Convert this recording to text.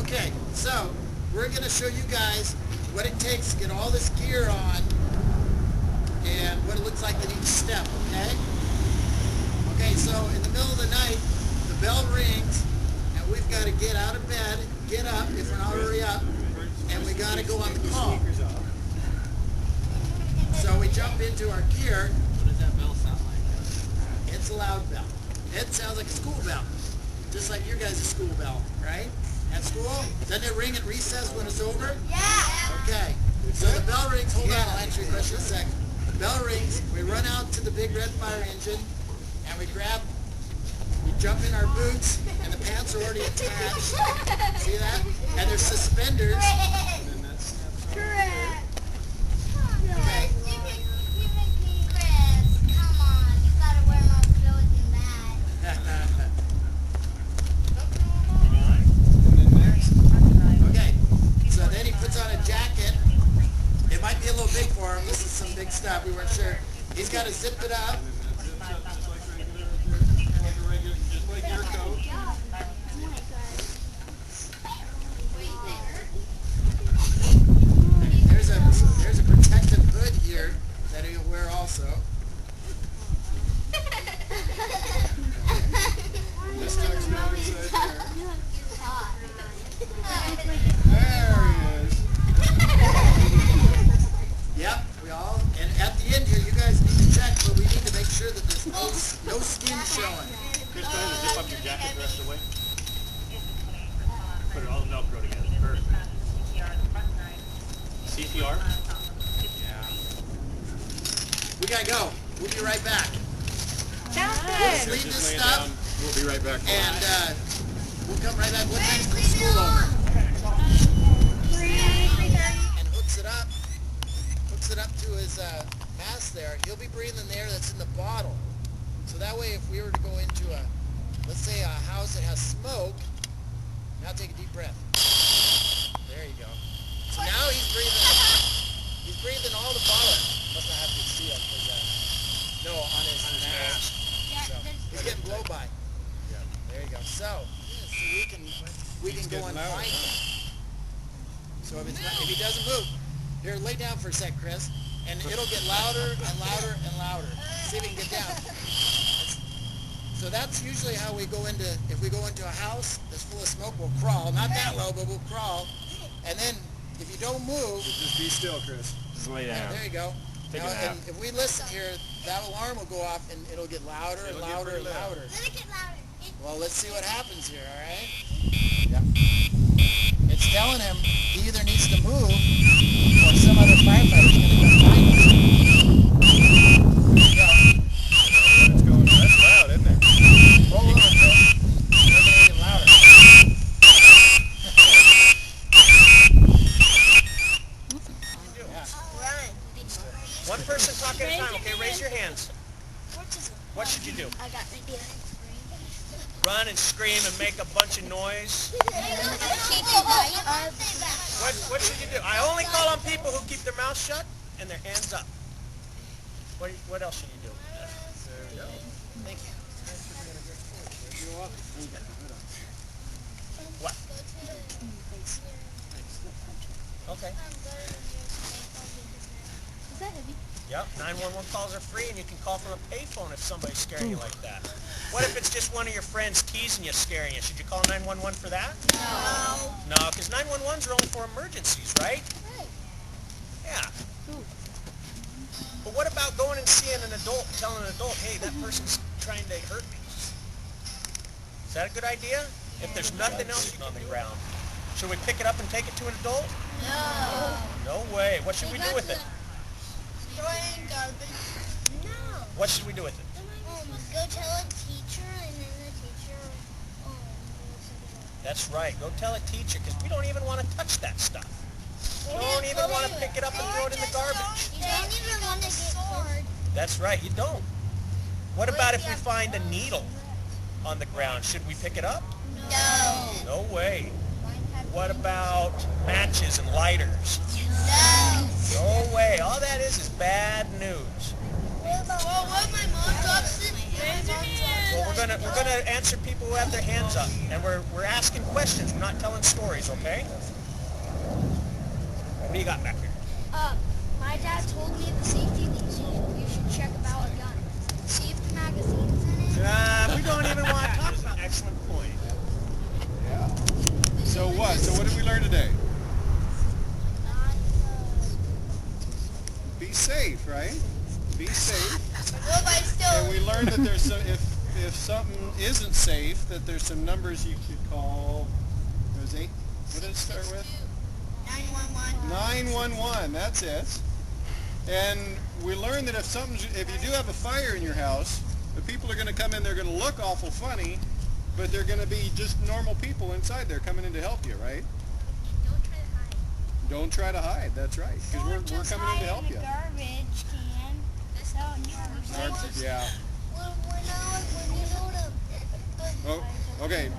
Okay, so we're going to show you guys what it takes to get all this gear on and what it looks like at each step, okay? Okay, so in the middle of the night, the bell rings and we've got to get out of bed, get up if we're not already up, and we got to go on the call. So we jump into our gear. What does that bell sound like? It's a loud bell. It sounds like a school bell, just like your guys' school bell, right? At school, doesn't it ring at recess when it's over? Yeah. Okay. So the bell rings. Hold on, I'll answer your question in a second. The bell rings. We run out to the big red fire engine, and we jump in our boots, and the pants are already attached. See that? And there's suspenders. Correct. Okay. You make me Chris. Come on, you gotta wear more clothes than that. Okay. So then he puts on a jacket. It might be a little big for him. This is some big stuff. We weren't sure. He's got to zip it up. Just like your coat. There's a protective hood here that he'll wear also. This tucks down inside here. There he is. Yep, and at the end here, you guys need to check, but we need to make sure that there's no skin showing. Chris, go ahead and zip up your jacket the rest of the way. Put it all in Velcro together. Perfect. CPR? Yeah. We gotta go. We'll be right back. Sounds We'll good. just leave Just this lay it stuff, down. We'll be right back. and we'll come right back. What time's the school over? 3:30. And hooks it up to his mask there. He'll be breathing the air that's in the bottle. So that way, if we were to go into let's say a house that has smoke, now take a deep breath. There you go. So now he's breathing all the pollen. Must not have to see it, no, on his mask. So, he's getting blow by. Yeah. There you go. So we can go and find him. So if he doesn't move, here, lay down for a sec, Chris, and it'll get louder and louder and louder. See if we can get down. So that's usually how we go into, if we go into a house that's full of smoke, we'll crawl. Not that low, but we'll crawl. And then if you don't move, Just be still, Chris. Just lay yeah, down. there you go. Take Now, a nap. and if we listen here, that alarm will go off and it'll get louder and It'll get louder and pretty loud. louder. Let it get louder. Well, let's see what happens here, all right? Yep. It's telling him he either needs to move or some other firefighter's going to come find him. There you go. That's loud, isn't it? Roll over, Chris. It'll make it louder. Yeah. Run. One person talk at a time, okay? Raise your hands. What should you do? I got an idea. Run and scream and make a bunch of noise? What should you do? I only call on people who keep their mouths shut and their hands up. What else should you do? Thank you. What? Okay. Is that heavy? Yep, 911 calls are free, and you can call from a payphone if somebody's scaring you like that. What if it's just one of your friends teasing you, scaring you? Should you call 911 for that? No. No, because 911s are only for emergencies, right? Right. Yeah. But what about going and seeing an adult and telling an adult, hey, that person's trying to hurt me? Is that a good idea? If there's nothing else you can do, should we pick it up and take it to an adult? No. No way. What should we do with it? Throw it in garbage. No. What should we do with it? Go tell a teacher, and then the teacher. That's right. Go tell a teacher, because we don't even want to touch that stuff. We don't even want to pick it up and throw it in the garbage. You don't even want to get bored. That's right. You don't. What about if we find a needle on the ground? Should we pick it up? No. No way. What about matches and lighters? No. No way. All that is bad news. Well, what my mom drops it. Well, we're going gonna answer people who have their hands up, and we're asking questions. We're not telling stories, okay? What do you got back here? My dad told me the safety things you should check about a gun. See if the magazine's in it. We don't even want to talk about. Excellent point. Yeah. So what? So what did we learn today? Be safe, right? Be safe. Nobody's still. And we learned that there's some, if something isn't safe, that there's some numbers you could call. There's 8. What did it start with? 911. 911. That's it. And we learned that if you do have a fire in your house, the people are going to come in. They're going to look awful funny, but they're going to be just normal people inside there coming in to help you, right? Don't try to hide. Don't try to hide. That's right. Because we're coming in to help you. Garbage can. Yeah. When you go to Oh, okay.